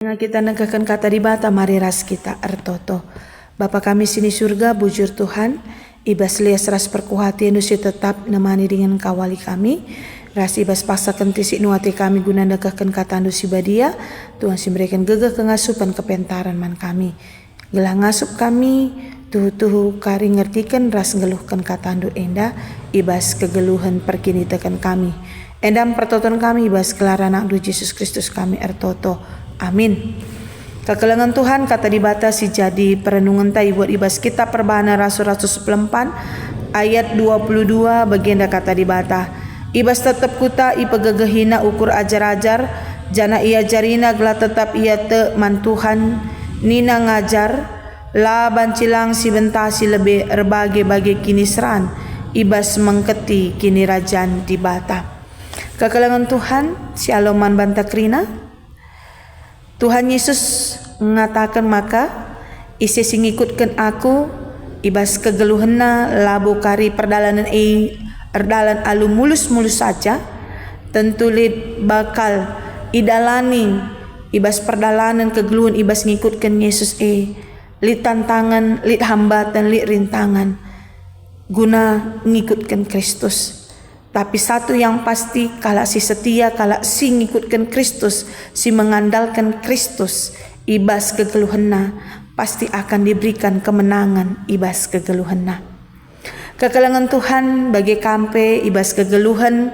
Kita nengkakan kata di bata mari ras kita ertoto. Bapa kami sini surga, bujur Tuhan, ibas lias ras perkuhati nusi tetap nemani dengan kawali kami. Ras ibas paksa kentisi nuati kami guna nengkakan kata nusi badia. Tuhan si berikan gegah kengasupan kepentaran man kami. Gelah ngasup kami, tuhu kari ngertikan ras ngeluhkan kata andu enda, ibas kegeluhan perkini tekan kami. Endam pertoton kami ibas kelaran andu Yesus Kristus kami ertoto. Amin. Kekelengan Tuhan kata dibatasi jadi perenungan tai buat ibas kita perbahana Rasul-Rasul 94 ayat 22 bagian kata dibata. Ibas tetap kuta ipegegehina ukur ajar-ajar jana ia jarina gelah tetap ia te man Tuhan nina ngajar la bancilang si bentasi lebih erbage-bage kini seran ibas mengketi kini rajan dibata. Kekelengan Tuhan si aloman bantakrina Tuhan Yesus mengatakan maka isi singikutkan aku ibas kegeluhena labu kari perdalanan erdalan alu mulus-mulus saja tentu lid bakal idalani ibas perdalanan kegeluhan ibas ngikutkan Yesus lid tantangan lid hambatan lid rintangan guna ngikutkan Kristus. Tapi satu yang pasti, kalau si setia, kalau si ngikutkan Kristus, si mengandalkan Kristus, ibas kegeluhena, pasti akan diberikan kemenangan ibas kegeluhena. Kekelengan Tuhan bagi kampe ibas kegeluhan,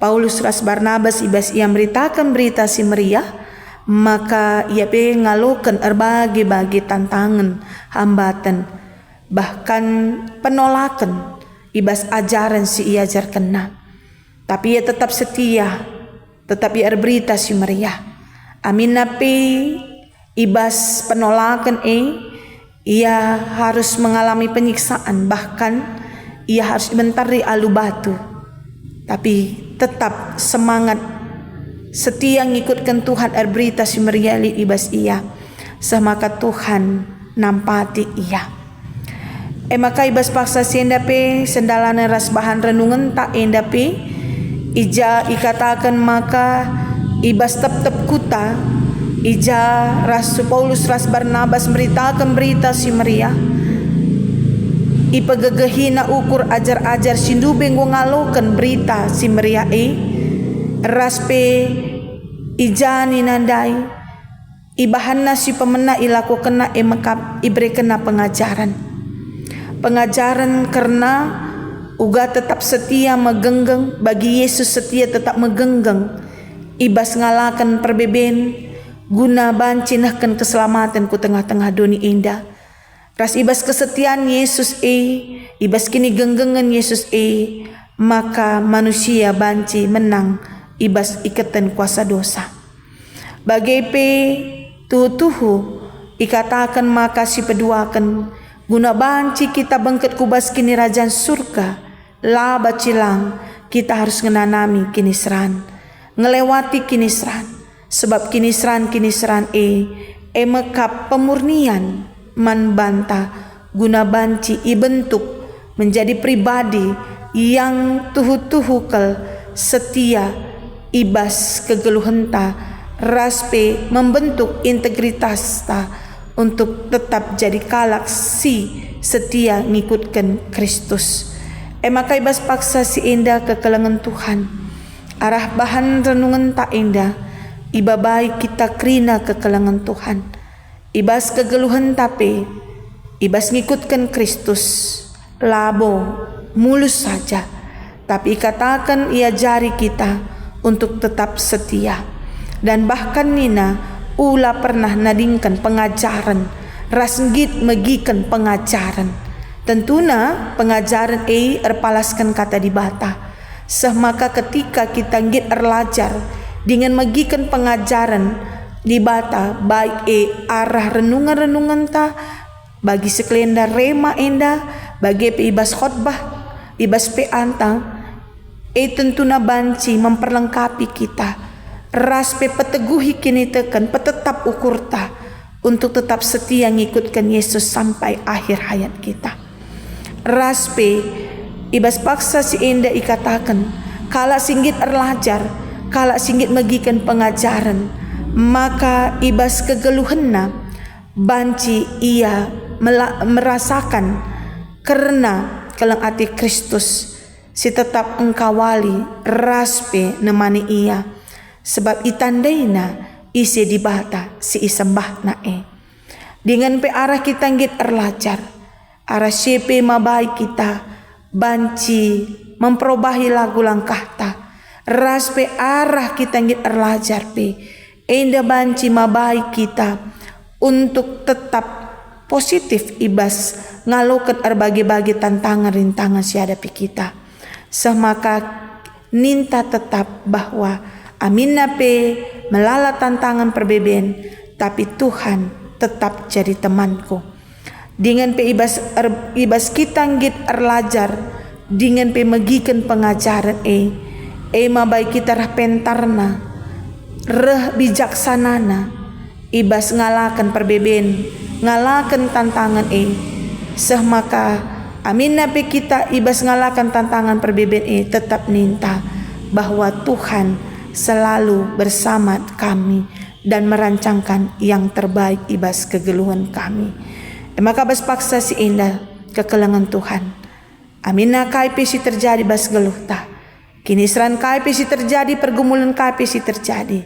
Paulus ras Barnabas ibas ia meritakan berita si meriah, maka ia ngalukan erbagi-bagi tantangan, hambatan, bahkan penolakan ibas ajaran si ia ajar kena. Tapi ia tetap setia, tetap ia berita si meriah. Amin napi ibas penolakan ia harus mengalami penyiksaan, bahkan ia harus mentari alu batu. Tapi tetap semangat setia ngikutkan Tuhan berita si meriah li ibas ia. Semaka Tuhan nampati ia. Maka ibas paksa si endape sendalana ras bahan renungan tak endape ija ikatakan maka ibas tep kuta ija ras Paulus ras Barnabas meritakan berita si meriah ipegegehina ukur ajar-ajar sindubeng ngalokan berita si meriah ras pe ija ninandai ibahanna si pemena ilaku kena emakap ibre kena pengajaran karena uga tetap setia megenggeng bagi Yesus setia tetap megenggeng ibas ngalakan perbeben guna bancinahkan keselamatan ku tengah-tengah dunia indah ras ibas kesetiaan Yesus ibas kini genggengan Yesus maka manusia banci menang ibas ikatan kuasa dosa bagai tuhu ikatakan maka si peduakan guna banci kita bangkit kubas kini rajaan surga laba cilang kita harus ngenanami kini seran ngelewati kini seran sebab kini seran mekap pemurnian man banta guna banci bentuk menjadi pribadi yang tuhu-tuhukal setia ibas kegeluhenta raspe membentuk integritas ta untuk tetap jadi kalak si setia ngikutkan Kristus. Maka ibas paksa si indah kekelengan Tuhan. Arah bahan renungan tak indah. Iba baik kita krina kekelengan Tuhan. Ibas kegeluhan tapi ibas ngikutkan Kristus. Labo mulus saja. Tapi katakan ia jari kita untuk tetap setia. Dan bahkan nina ula pernah nadingkan pengajaran rasnggit megikan pengajaran tentuna pengajaran erpalaskan kata dibata semaka ketika kita ngit erlajar dengan megikan pengajaran dibata baik arah renungan-renungan ta bagi sekelenda rema enda bagi ibas khotbah ibas antang tentuna banci memperlengkapi kita ras peteguhi kini tekan petetap ukurta untuk tetap setia ngikutkan Yesus sampai akhir hayat kita. Ras ibas paksa si enda ikatakan kala singgit erlajar kala singgit megikan pengajaran maka ibas kegeluhenna banci ia merasakan karena kelang ati Kristus si tetap engkawali raspe nemani ia, sebab itandaina isi dibata si isembah nae. Dengan pe arah kita ngit erlajar, arah sepe mabai kita banci memperubahi lagu langkah ta, raspe arah kita ngit erlajar pe, enda banci mabai kita untuk tetap positif ibas ngaloket erbagi-bagi tantangan rintangan si hadapi kita. Semaka ninta tetap bahwa aminna pe melala tantangan perbeben, tapi Tuhan tetap jadi temanku. Dengan pe ibas kita ngit erlajar, dengan pe megiken pengajaran mabai kita rah pentarna, reh bijaksanana, ibas ngalakan perbeben, ngalakan tantangan semaka aminna pe kita ibas ngalakan tantangan perbeben tetap ninta bahwa Tuhan selalu bersama kami dan merancangkan yang terbaik ibas kegeluhan kami. Maka bas paksa si indah kekelengan Tuhan. Aminna kaipe si terjadi bas geluh ta, kini seran kaipe si terjadi, pergumulan kaipe si terjadi,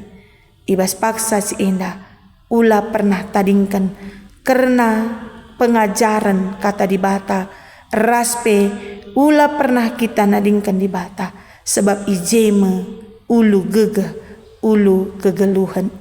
ibas paksa si indah ula pernah tadingkan karena pengajaran kata di bata, raspe ula pernah kita nadingkan di bata, sebab ijeme ulu gegeh ulu kegeluhan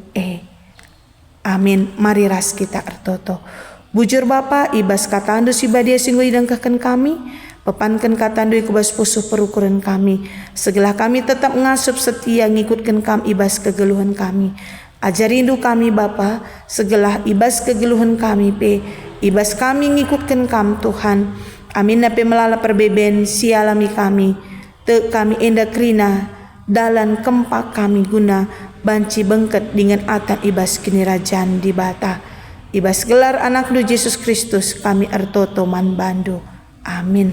amin. Mari ras kita ertoto bujur Bapa ibas katandu si badia singgo idangkakan kami, pepankan katandu ikubas pusuh perukuran kami, segala kami tetap ngasup setia ngikutkan kami ibas kegeluhan kami. Ajar rindu kami Bapa, segala ibas kegeluhan kami pe, ibas kami ngikutkan kami Tuhan. Amin pe melala perbeben sialami kami, te kami enda krina dalan kempak kami guna banci bengket dengan atan ibas kini rajaan di bata. Ibas gelar anak nu Yesus Kristus kami ertoto man bandu. Amin.